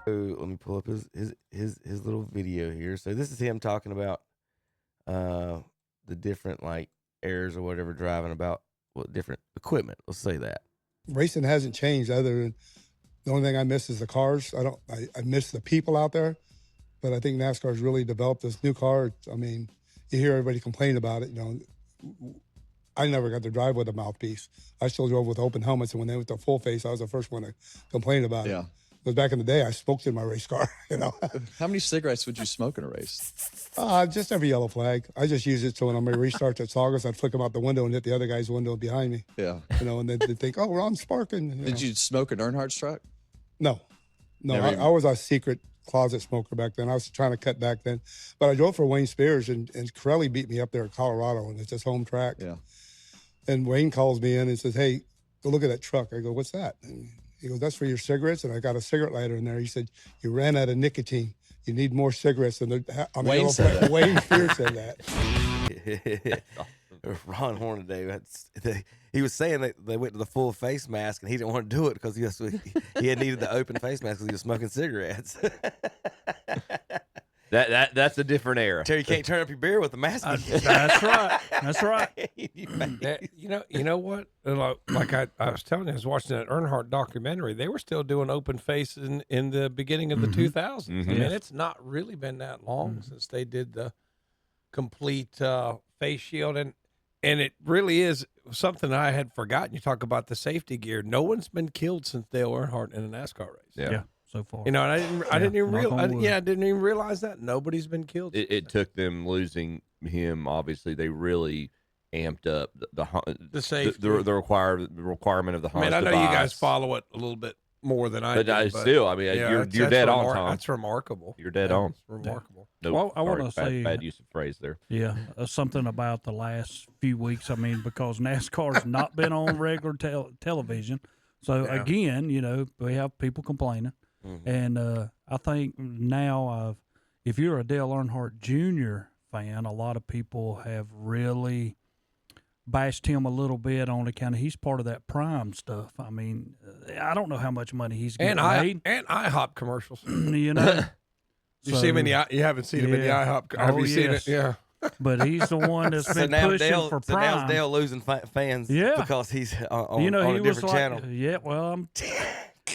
Let me pull up his little video here. So this is him talking about the different like errors or whatever driving about what different equipment. Let's say that racing hasn't changed other than the only thing I miss is the cars. I miss the people out there, but I think NASCAR's really developed this new car. I mean, you hear everybody complain about it. You know, I never got to drive with a mouthpiece. I still drove with open helmets, and when they went to full face, I was the first one to complain about it. Because back in the day, I smoked in my race car. You know. How many cigarettes would you smoke in a race? Just every yellow flag. I just use it so when I'm going to restart that Saugus, I'd flick them out the window and hit the other guy's window behind me. Yeah. You know, and they'd think, oh, Ron's sparking. Did you smoke an Earnhardt's truck? No. I was a secret closet smoker back then. I was trying to cut back then. But I drove for Wayne Spears, and Corelli beat me up there in Colorado, and it's his home track. Yeah. And Wayne calls me in and says, hey, go look at that truck. I go, what's that? And he goes, that's for your cigarettes. And I got a cigarette lighter in there. He said, you ran out of nicotine. You need more cigarettes than on the Wayne said that. Wayne Spears said that. Ron Hornady, he was saying that they went to the full face mask and he didn't want to do it because he had needed the open face mask because he was smoking cigarettes. That's a different era. Terry, you can't turn up your beer with the mask. That's right. That's right. You know what? Like I was telling you, I was watching that Earnhardt documentary. They were still doing open face in the beginning of the 2000s. I mean, it's not really been that long since they did the complete face shield, and it really is something I had forgotten. You talk about the safety gear. No one's been killed since Dale Earnhardt in a NASCAR race. Yeah. So far, you know, and I didn't even realize. I didn't even realize that nobody's been killed. It took them losing him. Obviously, they really amped up the safety, the requirement of the harness. I mean, I know device. you guys follow it a little bit more than I do. But still, I mean, you're dead on, Tom. That's remarkable. You're dead on. It's remarkable. No, well, I want to say bad use of phrase there. Yeah, something about the last few weeks. I mean, because NASCAR's not been on regular television, so again, you know, we have people complaining. Mm-hmm. And I think now, if you're a Dale Earnhardt Jr. fan, a lot of people have really bashed him a little bit on account of he's part of that Prime stuff. I mean, I don't know how much money he's getting made. And IHOP commercials. You know, you see him in the. You haven't seen him in the IHOP. Have you seen it? Yeah. But he's the one that's been pushing for Prime. So now Dale losing fans because he's on a different channel. Yeah, well,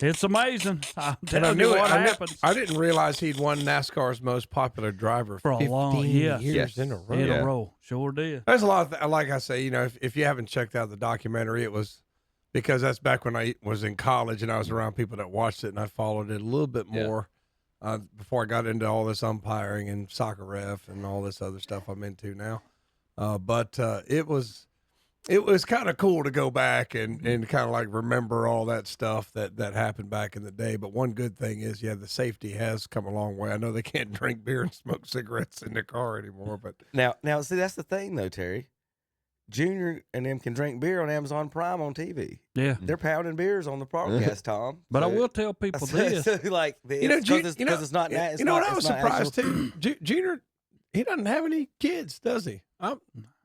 it's amazing. I'm telling you what happens. I didn't realize he'd won NASCAR's most popular driver for a long years in a row. In a row, sure did. There's a lot of like I say, you know, if you haven't checked out the documentary, it was because that's back when I was in college and I was around people that watched it, and I followed it a little bit more before I got into all this umpiring and soccer ref and all this other stuff I'm into now. But it was kind of cool to go back and kind of like remember all that stuff that happened back in the day. But one good thing is, the safety has come a long way. I know they can't drink beer and smoke cigarettes in their car anymore. But now, see, that's the thing though, Terry. Junior and them can drink beer on Amazon Prime on TV. Yeah, they're pounding beers on the broadcast, Tom. But I will tell people this: like, because it's not. You know what I was surprised too. Junior, he doesn't have any kids, does he? I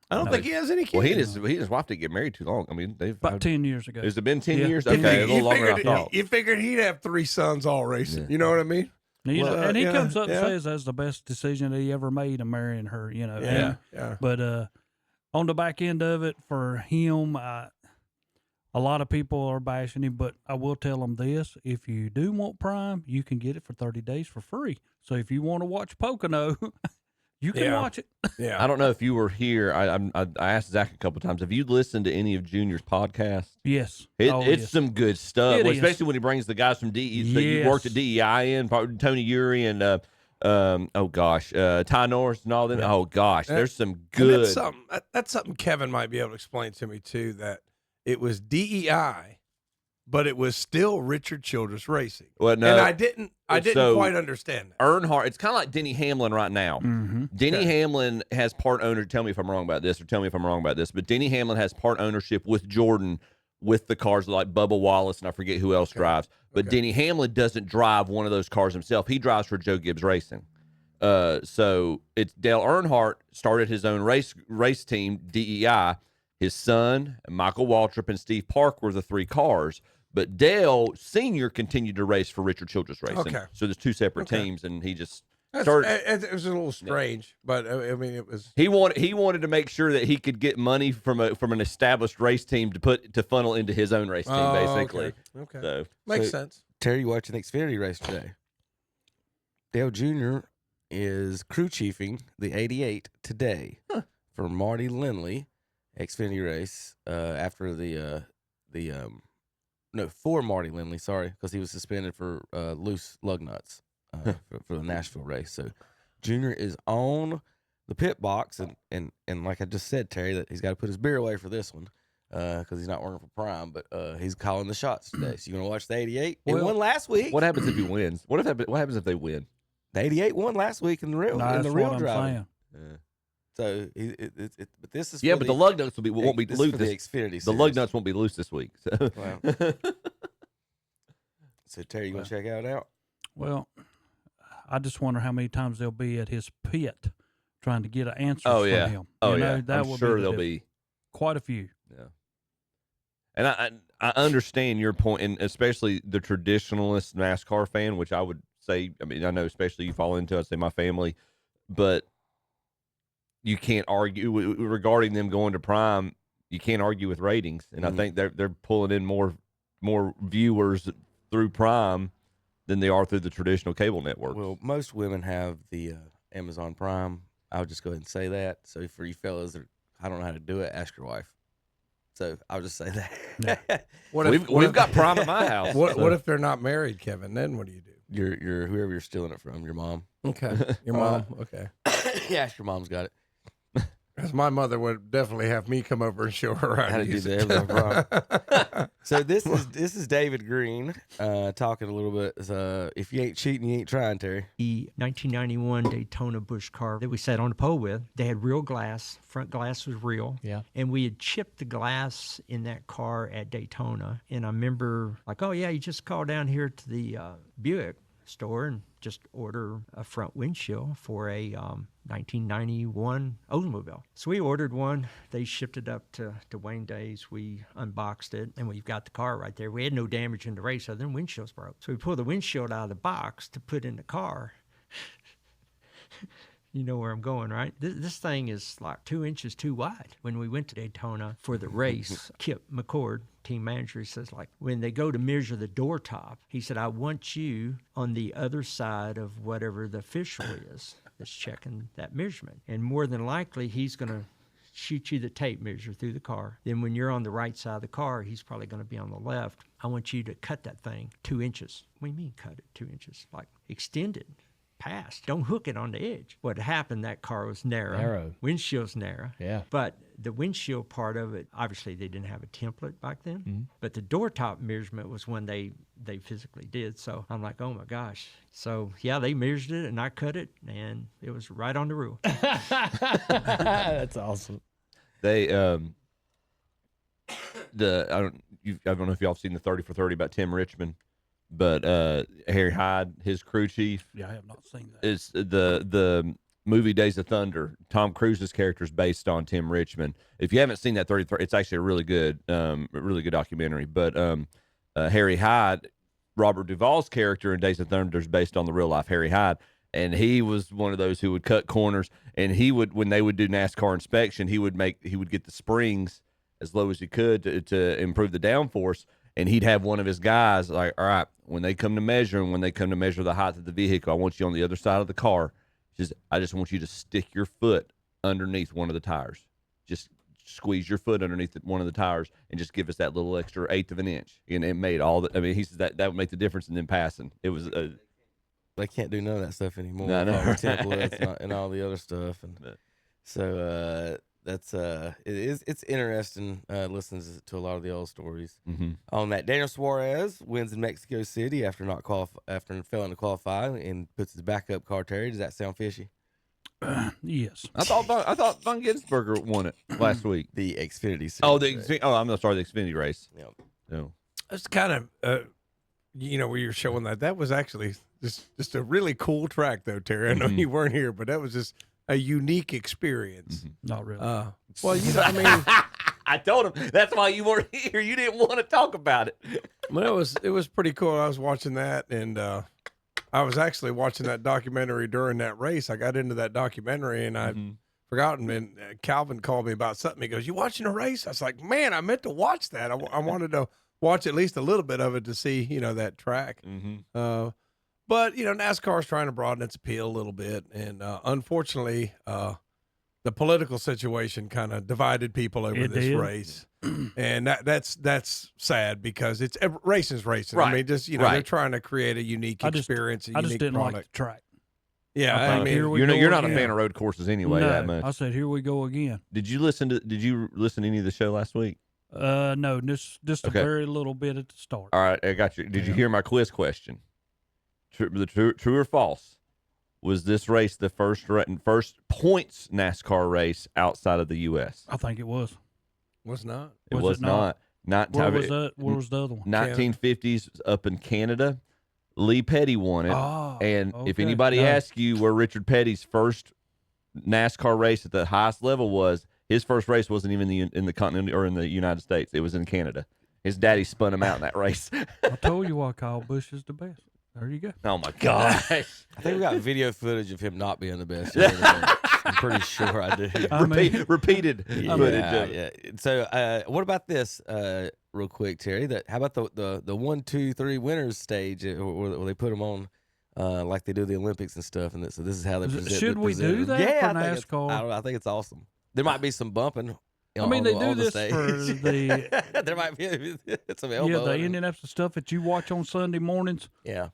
don't think he has any kids. Well, he and his wife didn't get married too long. I mean, they've about 10 years ago. Has it been 10 years? Okay, a little longer than I thought. You figured he'd have 3 sons all racing. You know what I mean? And he comes up and says that's the best decision that he ever made in marrying her. You know. But on the back end of it, for him, a lot of people are bashing him. But I will tell him this: if you do want Prime, you can get it for 30 days for free. So if you want to watch Pocono. You can watch it. Yeah, I don't know if you were here. I asked Zach a couple of times. Have you listened to any of Junior's podcasts? Yes, it's some good stuff, especially when he brings the guys from DE. So you worked at DEI in Tony Uri and Ty Norris and all them. Oh gosh, there's some good. That's something Kevin might be able to explain to me too. That it was DEI. But it was still Richard Childress Racing. Well, no, and I didn't quite understand that. Earnhardt, it's kind of like Denny Hamlin right now. Mm-hmm. Denny Hamlin has part owner. Tell me if I'm wrong about this, or tell me if I'm wrong about this. But Denny Hamlin has part ownership with Jordan with the cars like Bubba Wallace and I forget who else drives. But Denny Hamlin doesn't drive one of those cars himself. He drives for Joe Gibbs Racing. So it's Dale Earnhardt started his own race team, DEI. His son, Michael Waltrip, and Steve Park were the 3 cars. But Dale Sr. continued to race for Richard Childress Racing. Okay. So there's two separate Okay. teams, and he just It was a little strange, but I mean, it was. He wanted to make sure that he could get money from an established race team to funnel into his own race team, basically. Okay. So Makes sense. Terry, you watching the Xfinity race today? Dale Jr. is crew chiefing the 88 today for Marty Lindley Xfinity race after for Marty Lindley, sorry, because he was suspended for loose lug nuts for the Nashville race. So Junior is on the pit box, and like I just said, Terry, that he's got to put his beer away for this one because he's not working for Prime, but he's calling the shots today. So you going to watch the 88? It won last week. what happens if he wins? What happens if they win? The 88 won last week in the real driving. So but this is But the lug nuts won't be loose. The Xfinity the series. lug nuts won't be loose this week. So, So Terry, you gonna check it out? Well, I just wonder how many times they'll be at his pit trying to get an answer oh from yeah, him. oh You know, yeah. that I'm would sure be there'll be quite a few. Yeah. And I understand your point, and especially the traditionalist NASCAR fan, which I would say, I mean, I know especially you fall into, I'd say my family, but you can't argue regarding them going to Prime. You can't argue with ratings, and I think they're pulling in more viewers through Prime than they are through the traditional cable networks. Well, most women have the Amazon Prime. I'll just go ahead and say that. So for you fellas that I don't know how to do it, ask your wife. So I'll just say that. We've got Prime at my house. What if they're not married, Kevin? Then what do you do? Your whoever you're stealing it from, your mom. Okay, your mom. Okay, yeah, ask your mom's got it. because my mother would definitely have me come over and show her how to do use the it. Amazon Prime. So this is David Green talking a little bit. If you ain't cheating, you ain't trying, Terry. The 1991 Daytona Busch car that we sat on the pole with, they had real glass. Front glass was real. Yeah. And we had chipped the glass in that car at Daytona. And I remember, like, oh, yeah, you just call down here to the Buick store and just order a front windshield for a 1991 Oldsmobile. So we ordered one. They shipped it up to Wayne Days. We unboxed it, and we've got the car right there. We had no damage in the race other than windshields broke. So we pulled the windshield out of the box to put in the car. You know where I'm going, right? This thing is like 2 inches too wide. When we went to Daytona for the race, Kip McCord, team manager, he says, like, when they go to measure the door top, he said, I want you on the other side of whatever the official is that's checking that measurement. And more than likely, he's going to shoot you the tape measure through the car. Then when you're on the right side of the car, he's probably going to be on the left. I want you to cut that thing 2 inches. What do you mean cut it 2 inches? Like extend it. Past. Don't hook it on the edge. What happened, that car was narrow. Windshield's narrow. Yeah. But the windshield part of it, obviously they didn't have a template back then. But the door top measurement was when they physically did. So I'm like, oh my gosh. So yeah, they measured it and I cut it and it was right on the rule. That's awesome. They I don't know if y'all have seen the 30 for 30 about Tim Richmond. But Harry Hyde, his crew chief. Yeah, I have not seen that. It's the movie Days of Thunder. Tom Cruise's character is based on Tim Richmond. If you haven't seen that 30, it's actually a really good documentary. But Harry Hyde, Robert Duvall's character in Days of Thunder is based on the real life Harry Hyde, and he was one of those who would cut corners. And he would, when they would do NASCAR inspection, he would get the springs as low as he could to improve the downforce. And he'd have one of his guys like, all right, when they come to measure the height of the vehicle, I want you on the other side of the car. I just want you to stick your foot underneath one of the tires. Just squeeze your foot underneath one of the tires and just give us that little extra 1/8 of an inch. And it made all the, I mean, he says that would make the difference in them passing. It was They can't do none of that stuff anymore. No, no. All the templates and all the other stuff. And so that's it's interesting listening to a lot of the old stories. On that, Daniel Suarez wins in Mexico City after failing to qualify and puts his backup car. Terry, does that sound fishy? Yes. I thought Von Ginsberger won it last week. The Xfinity Series. Oh, the Xfinity race. Yep. No. It's kind of, where you're showing that was actually just a really cool track, though, Terry. I know you weren't here, but that was just a unique experience. Not really. Well, I mean, I told him that's why you weren't here. You didn't want to talk about it. Well, it was pretty cool. I was watching that, and I was actually watching that documentary during that race. I got into that documentary, and I'd forgotten. And Calvin called me about something. He goes, "You watching a race?" I was like, "Man, I meant to watch that. I wanted to watch at least a little bit of it to see, that track." But NASCAR is trying to broaden its appeal a little bit, and unfortunately, the political situation kind of divided people over this race, and that's sad because racing's racing. Right. I mean, just they're trying to create a unique experience. I just didn't product. like the track. Yeah, I think you're not a fan of road courses anyway. No, that much. I said, here we go again. Did you listen to any of the show last week? No, just a very little bit at the start. All right, I got you. Did you hear my quiz question? True or false? Was this race the first points NASCAR race outside of the U.S.? I think it was. Was not. It was not. Where was the other one? 1950s up in Canada. Lee Petty won it. And if anybody asks you where Richard Petty's first NASCAR race at the highest level was, his first race wasn't even in the continent or in the United States. It was in Canada. His daddy spun him out in that race. I told you why Kyle Busch is the best. There you go. Oh my gosh! I think we got video footage of him not being the best. I'm pretty sure I do. Repeated footage. Yeah. So, what about this, real quick, Terry? How about the 1, 2, 3 winners stage where they put them on, like they do the Olympics and stuff, and so this is how they present. Should we do that for NASCAR? I think it's awesome. There might be some bumping. I mean, they do this stage. for the there might be some elbow. the Indianapolis stuff that you watch on Sunday mornings. Yeah.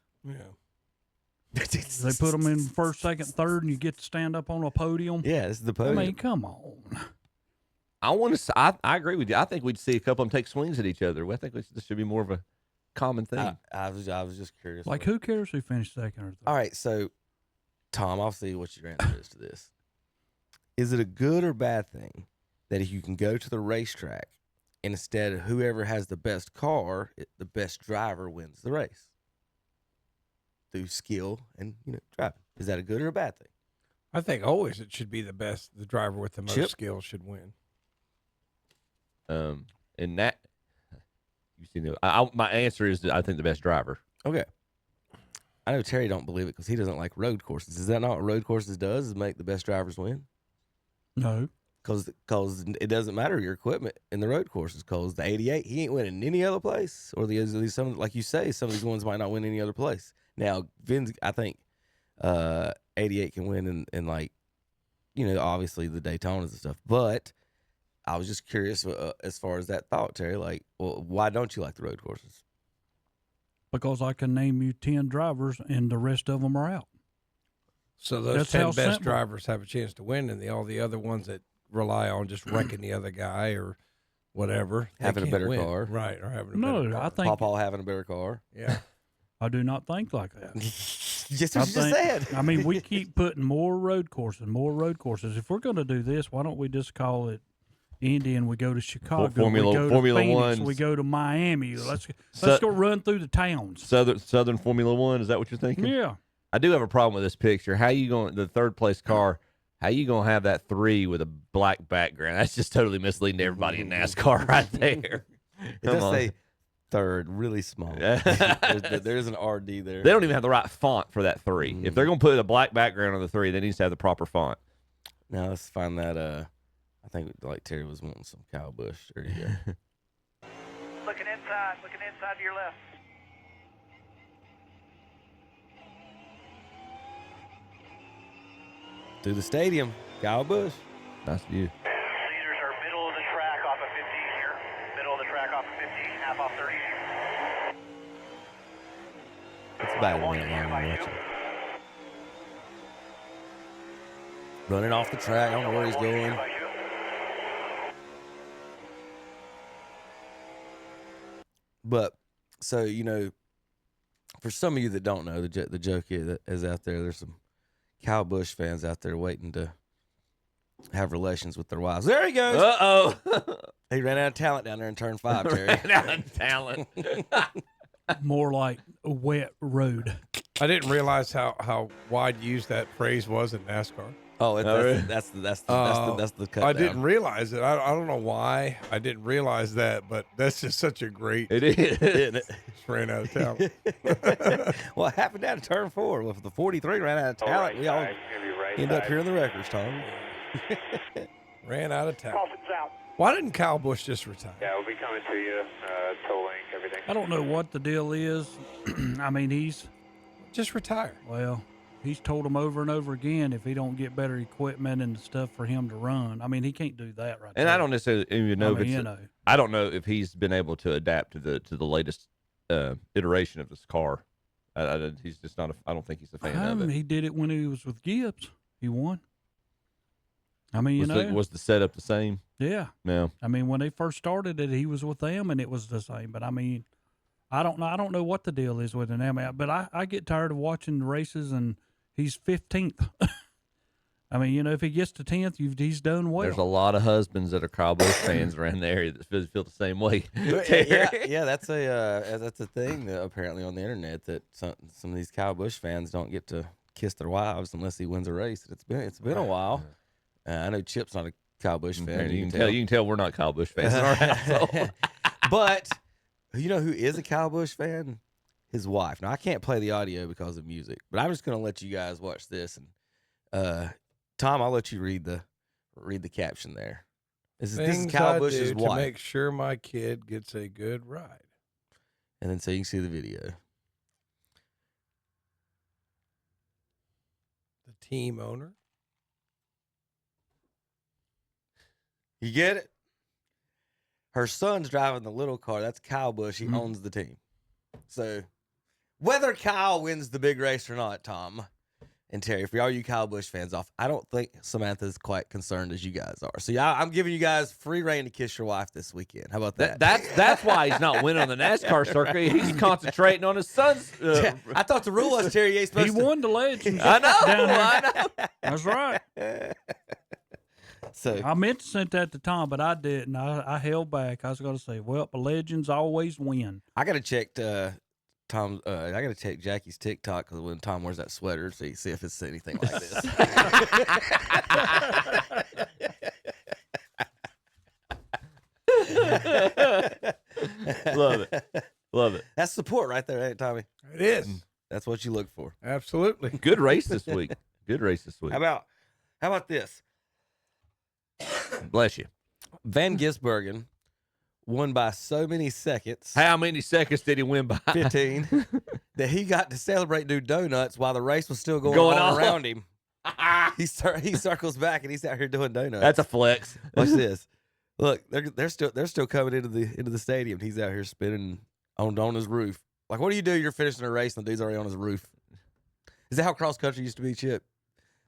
They put them in first, second, third, and you get to stand up on a podium. Yeah, this is the podium. I mean, come on. I agree with you. I think we'd see a couple of them take swings at each other. I think this should be more of a common thing. I was just curious. Like, who cares who finished second or third? All right, so Tom, I'll see what your answer is to this. Is it a good or bad thing that if you can go to the racetrack and instead of whoever has the best car, the best driver wins the race through skill and driving? Is that a good or a bad thing? I think always it should be the best. The driver with the most skill should win. And that my answer is that I think the best driver. Okay. I know Terry don't believe it because he doesn't like road courses. Is that not what road courses does? Is make the best drivers win? No. Because it doesn't matter your equipment in the road courses. Because the 88, he ain't winning any other place. Or some, like you say, some of these ones might not win any other place. Now, I think 88 can win in like, obviously the Daytonas and stuff. But I was just curious as far as that thought, Terry. Like, well, why don't you like the road courses? Because I can name you 10 drivers and the rest of them are out. So those 10 best drivers have a chance to win, and all the other ones that rely on just wrecking the other guy or whatever, having a better car, right? Or having a better car. I think Paul having a better car. Yeah, I do not think like that. Just what you just said. I mean, we keep putting more road courses. If we're going to do this, why don't we just call it Indy and we go to Chicago, Formula Phoenix, 1, we go to Miami. Let's go run through the towns. Southern Formula 1. Is that what you're thinking? Yeah. I do have a problem with this picture. How you going the third place car? How you gonna have that 3 with a black background? That's just totally misleading to everybody in NASCAR right there. It does say third, really small. There's an RD there. They don't even have the right font for that 3. If they're gonna put a black background on the 3, they need to have the proper font. Now let's find that. I think like Terry was wanting some Kyle Busch. There you go. Looking inside to your left. Through the stadium, Kyle Busch. Nice view. Leaders are middle of the track off of 15 here. Middle of the track off of 15, half off 30. It's about a minute long. Watching. Running off the track. I don't know where he's going. But, so, for some of you that don't know, the joke is out there, there's some Kyle Busch fans out there waiting to have relations with their wives. There he goes. Uh-oh. He ran out of talent down there in turn 5, Terry. Ran out of talent. More like a wet road. I didn't realize how wide used that phrase was in NASCAR. Oh, really? that's the cut. I down. didn't realize it. I don't know why I didn't realize that, but that's just such a great. It is. Isn't it? Just ran out of talent. Well, it happened down to turn 4. With the 43 ran out of talent, we all end up hearing the records, Tom. Ran out of talent. Caution's out. Why didn't Kyle Busch just retire? Yeah, we'll be coming to you, tolling everything. I don't know what the deal is. I mean, Just retire. he's told him over and over again if he don't get better equipment and stuff for him to run. I mean, he can't do that right And there. I don't necessarily even know I mean, I don't know if he's been able to adapt to the latest iteration of this car. He's just not. I don't think he's a fan of it. He did it when he was with Gibbs. He won. I mean, Was the setup the same? Yeah. No. I mean, when they first started it, he was with them, and it was the same. But I mean, I don't know. I don't know what the deal is with him. But I get tired of watching the races, and he's 15th. I mean, if he gets to 10th, he's done well. There's a lot of husbands that are Kyle Busch fans around the area that feel the same way. yeah, that's a thing apparently on the internet that some of these Kyle Busch fans don't get to kiss their wives unless he wins a race. It's been a while. I know Chip's not a Kyle Busch fan. You can tell we're not Kyle Busch fans in our household. But you know who is a Kyle Busch fan? His wife. Now I can't play the audio because of music, but I'm just gonna let you guys watch this. And Tom, I'll let you read the caption there. This is Kyle Busch's wife. To make sure my kid gets a good ride. And then so you can see the video. The team owner. You get it? Her son's driving the little car. That's Kyle Busch. He owns the team. So whether Kyle wins the big race or not, Tom and Terry, for all you Kyle Busch fans off, I don't think Samantha's quite concerned as you guys are. So yeah, I'm giving you guys free reign to kiss your wife this weekend. How about that? That's why he's not winning on the NASCAR circuit. He's concentrating on his son's. I thought the rule was Terry ain't supposed he won the Legends. I know. down there. I know. That's right. So I meant to send that to Tom, but I didn't. I held back. I was going to say, well, the Legends always win. I got to check Tom. I got to check Jackie's TikTok because when Tom wears that sweater, see if it's anything like this. Love it. That's support right there, ain't it, Tommy? It is. That's what you look for. Absolutely. Good race this week. How about this? Bless you. Van Gisbergen won by so many seconds. How many seconds did he win by? 15. That he got to celebrate do donuts while the race was still going on around him. He circles back and he's out here doing donuts. That's a flex. Watch this. Look, they're still coming into the stadium. He's out here spinning on his roof. Like, what do? You're finishing a race and the dude's already on his roof. Is that how cross country used to be, Chip?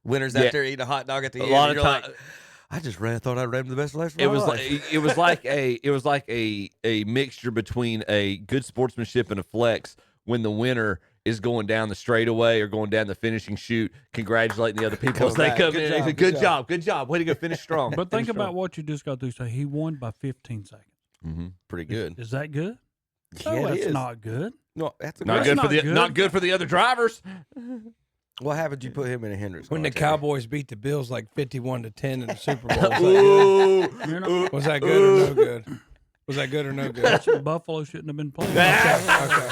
Winners out there eating a hot dog at the end. A lot of times. I just thought I ran the best race of my life. It was like a mixture between a good sportsmanship and a flex when the winner is going down the straightaway or going down the finishing chute, congratulating the other people as they come in. Good job. Way to go, finish strong. But think about what you just got to say. He won by 15 seconds. Mm-hmm. Pretty good. Is that good? Yeah, No, it that's is. not good. No, that's Not good for not good for the other drivers. What happened? You put him in a Hendricks When car, the Terry? Cowboys beat the Bills like 51-10 in the Super Bowl. Was that good or no good? Was that good or no good? Buffalo shouldn't have been playing. Okay.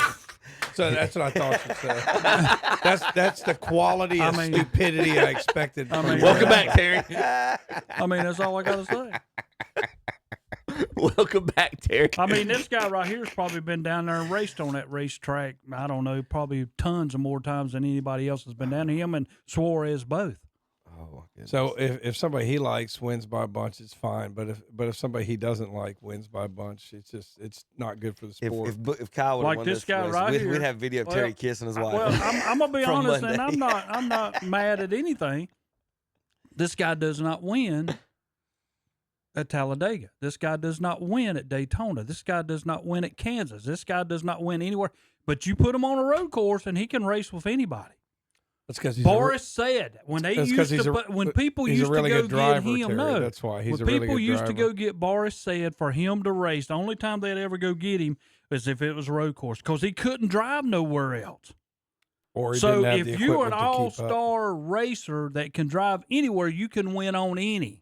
So that's what I thought you said. That's the quality of stupidity I expected. Welcome back, Terry. I mean, that's all I got to say. Welcome back, Terry. I mean, this guy right here has probably been down there and raced on that racetrack, I don't know, probably tons of more times than anybody else has been down. Him and Suarez both. Oh, goodness. So if somebody he likes wins by a bunch, it's fine. But if somebody he doesn't like wins by a bunch, it's not good for the sport. If Kyle would Like won this guy race, right here. we'd have video of Terry kissing his wife. Well, I'm gonna be from honest, Monday. and I'm not mad at anything. This guy does not win at Talladega. This guy does not win at Daytona. This guy does not win at Kansas. This guy does not win anywhere. But you put him on a road course, and he can race with anybody. That's because Boris said when they used to, when people used to go get him, no, that's why he's when a really people good used to driver. go get Boris said for him to race, the only time they'd ever go get him was if it was a road course because he couldn't drive nowhere else. Or he So didn't have if the you're an equipment to keep up. all-star racer that can drive anywhere, you can win on any.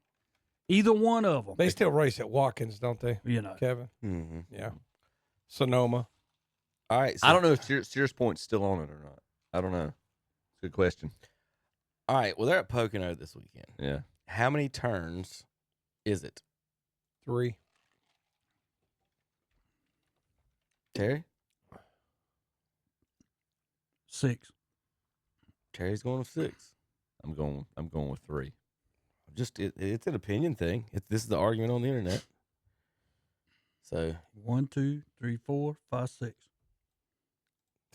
Either one of them. They still race at Watkins, don't they, You know. Kevin? Mm-hmm. Yeah. Sonoma. All right. So, I don't know if Sears Point's still on it or not. I don't know. Good question. all right. Well, they're at Pocono this weekend. Yeah. How many turns is it, 3. Terry? 6. Terry's going with 6. I'm going with 3. Just it's an opinion thing. This is the argument on the internet. So 1, 2, 3, 4, 5, 6.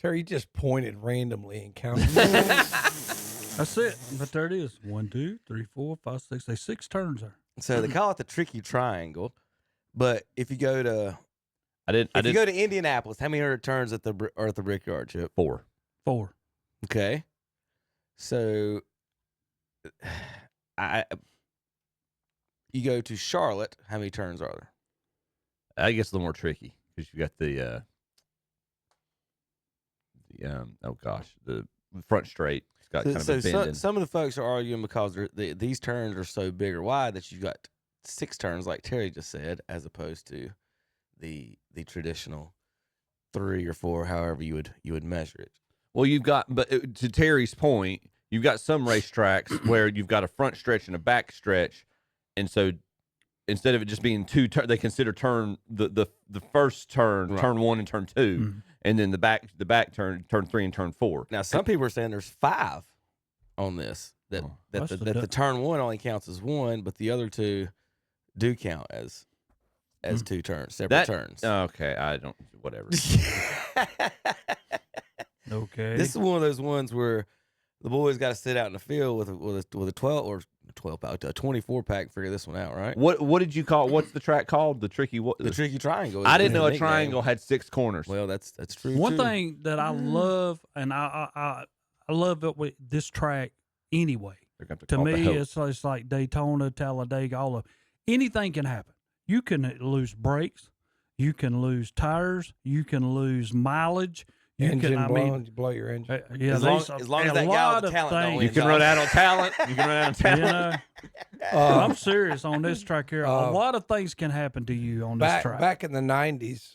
Terry, you just pointed randomly and counted. That's it. But there it is. 1, 2, 3, 4, 5, 6. There's 6 turns there. they call it the tricky triangle. But if you go to you go to Indianapolis, how many are turns at the Brickyard, Chip? 4. 4. Okay. So you go to Charlotte, how many turns are there? I guess a little more tricky because you got the front straight. It's got kind of a bend. Some of the folks are arguing because these turns are so big or wide that you've got 6 turns, like Terry just said, as opposed to the traditional 3 or 4, however you would measure it. Well, you've got, but to Terry's point, you've got some racetracks where you've got a front stretch and a back stretch, and so instead of it just being 2 turns, they consider the first turn, Right. turn 1 and turn 2, and then the back turn 3 and turn 4. Now, some people are saying there's 5 on this that the turn 1 only counts as 1, but the other 2 do count as 2 turns, separate turns. Okay, I don't. Whatever. Okay. This is one of those ones where the boys got to sit out in the field with a 12 or 12 pack, a 24 pack, and figure this one out, right? What did you call? What's the track called? The tricky what? The tricky triangle. I didn't know a triangle had 6 corners. Well, that's true. One too. thing that I love, and I love it with this track anyway. To me, it's like Daytona, Talladega, all of anything can happen. You can lose brakes, you can lose tires, you can lose mileage. You engine can, blowing, you blow your engine. Yeah, as long as that guy with talent don't win, you can run out on talent. You can run out on talent. I'm serious on this track here. A lot of things can happen to you on this track. Back in the 90s,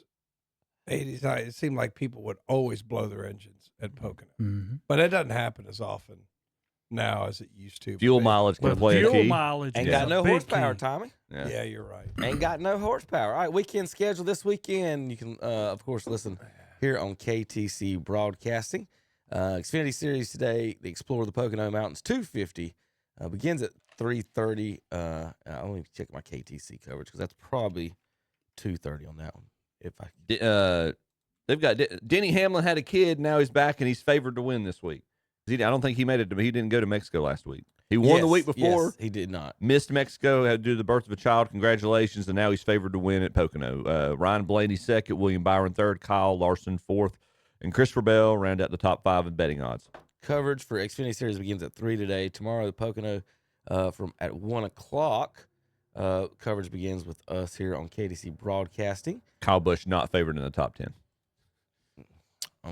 80s, it seemed like people would always blow their engines at Pocono. Mm-hmm. But it doesn't happen as often now as it used to. Fuel mileage can play a key. Fuel mileage ain't is got a no big horsepower, key. Tommy. Yeah, you're right. Ain't got no horsepower. All right, weekend schedule this weekend. You can, of course, listen here on KTC Broadcasting. Xfinity Series today, the Explorer of the Pocono Mountains 250 begins at 3:30. I'll only check my KTC coverage because that's probably 2:30 on that one. If I They've got Denny Hamlin had a kid. Now he's back and he's favored to win this week. I don't think he made it. He didn't go to Mexico last week. He won the week before. Yes, he did not. Missed Mexico, had to do the birth of a child. Congratulations. And now he's favored to win at Pocono. Ryan Blaney second, William Byron third, Kyle Larson fourth, and Christopher Bell round out the top 5 in betting odds. Coverage for Xfinity Series begins at 3 today. Tomorrow, the Pocono from at 1 o'clock. Coverage begins with us here on KTC Broadcasting. Kyle Busch not favored in the top 10.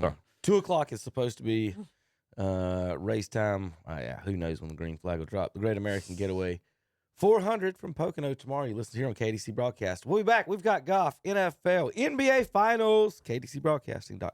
Sorry. 2 o'clock is supposed to be race time. Who knows when the green flag will drop. The Great American Getaway 400 from Pocono tomorrow. You listen here on KDC Broadcast. We'll be back. We've got golf, NFL, NBA Finals, KDCBroadcasting.com.